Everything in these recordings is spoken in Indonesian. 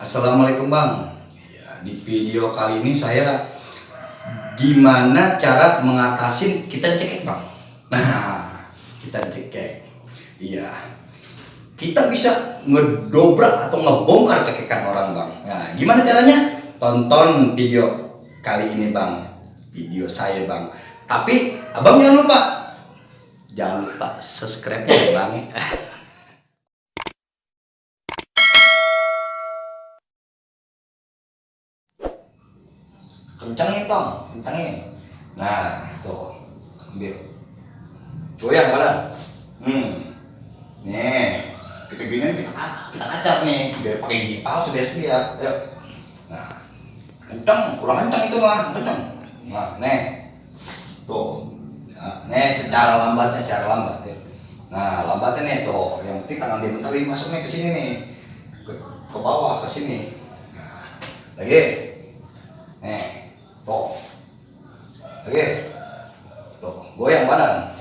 Assalamualaikum Bang. Ya, di video kali ini saya gimana cara mengatasi kita cekek Bang. Nah, kita cekek. Iya. Kita bisa ngedobrak atau ngebongkar cekekan orang Bang. Nah, gimana caranya? Tonton video kali ini Bang. Video saya Bang. Tapi Abang jangan lupa subscribe-nya Bang. Kencangin Tong, kencangin. Nah, tuh, ambil. Goyang badan. Nih, kita gini kita kacap nih, biar pakai gigi palsu biar. Ayo. Nah, kencang, kurang kencang itu mah, kencang. Nah, nih, tuh. Nah, nih secara lambat ya. Nah, lambatnya nih tuh. Yang penting tangan dia bentar ini masuk nih ke sini nih, ke bawah ke sini. Nah, lagi. Nih. Tuh, oke, tuh, goyang badan.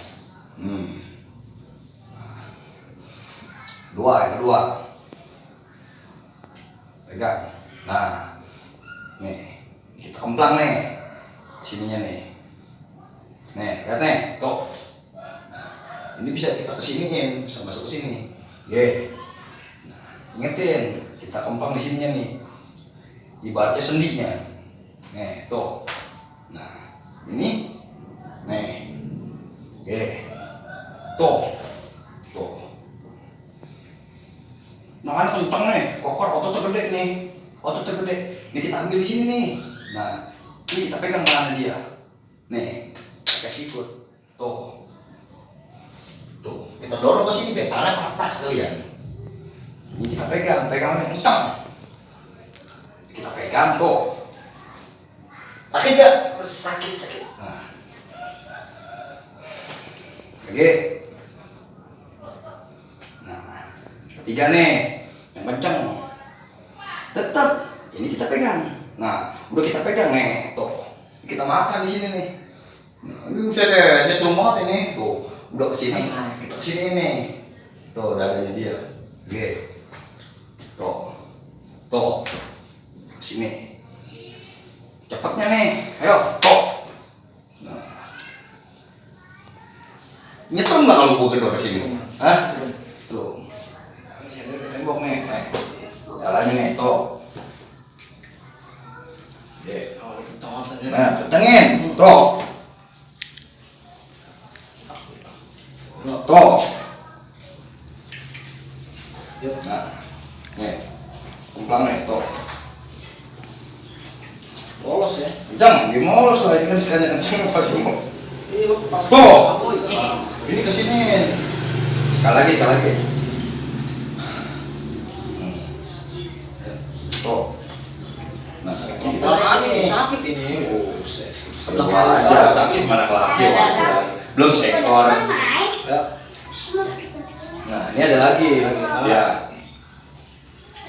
Yang kedua, pegang. Nah, nih, kita kemplang nih, sininya nih, lihat nih, tuh. Ini bisa kita kesiniin, bisa masuk ke sini, Nah, ingetin, kita kemplang di sininya nih, ibaratnya sendinya. Nih, tuh. Nah, ini. Nih. Tuh. Nah, kan kenceng nih, kokor otot tergede nih. Ini kita ambil di sini nih. Nah, ini kita pegang tangan dia. Nih, pakai sikut. Tuh. Kita dorong ke sini biar tangannya patah sekalian. Ini kita pegang kenceng. Kita pegang tuh. Sakit gak? Sakit. Nah. Oke. Nah, ketiga nih, yang kenceng. Tetap, ini kita pegang. Nah, udah kita pegang nih, tuh. Kita makan di sini nih. Nah, ini bisa deh, nyetrum banget ini. Tuh, udah kesini. Kita kesini nih. Tuh, dadanya dia. Oke. Tuh. Kesini. Cepatnya nih, ayo, kok. Nah. Nyetrum nggak kalau gua gedor sini? Hah? Tuh. Ini ke tembok nih, jalannya nih, tuh. Nah, kencengin, tuh. Tuh. Nah, nih, kumplang nih, tuh. Lolos ya? Jangan, dia molos lah, ini kan sekalian kenceng pas mau. Tuh! Ini kesini. Sekali lagi. Tuh. Nah, kita lagi sakit ini. Aja sakit mana lagi? Belum seekor. Nah, ini ada lagi. Ya.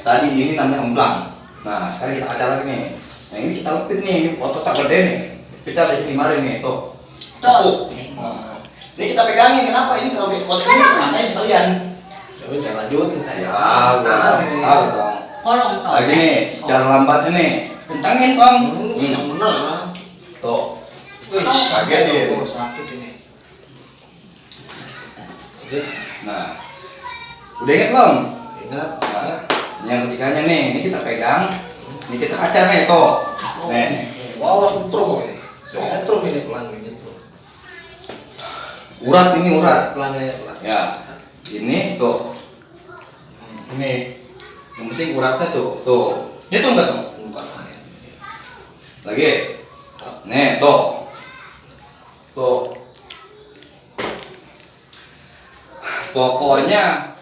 Tadi ini namanya emplang. Nah, sekarang kita kaca lagi nih. Nah, ini kita lepit nih, otot tak gede nih. Kita ada di mari nih, tuh. Tuh. Nah, ini kita pegangin, kenapa? Ini kalau otot ini matanya sekalian. Coba jangan lanjutin saya. Tahu dong. Lagi nih, secara lambatnya nih. Kencangin, Bang. Yang benar, Bang. Tuh. Kaget nih. Sakit ini. Nah, udah inget belum? Ingat. Nah, yang ketiganya nih, ini kita pegang. Ini kita kaca nih, tuh. Nih. Wow, nyetrum ini. Nyetrum ini pelan. Urat ini urat. Pelan. Ya. Ini tuh. Ini. Yang penting uratnya tuh. Itu enggak tuh? Bukan. Lagi. Nih, tuh. Pokoknya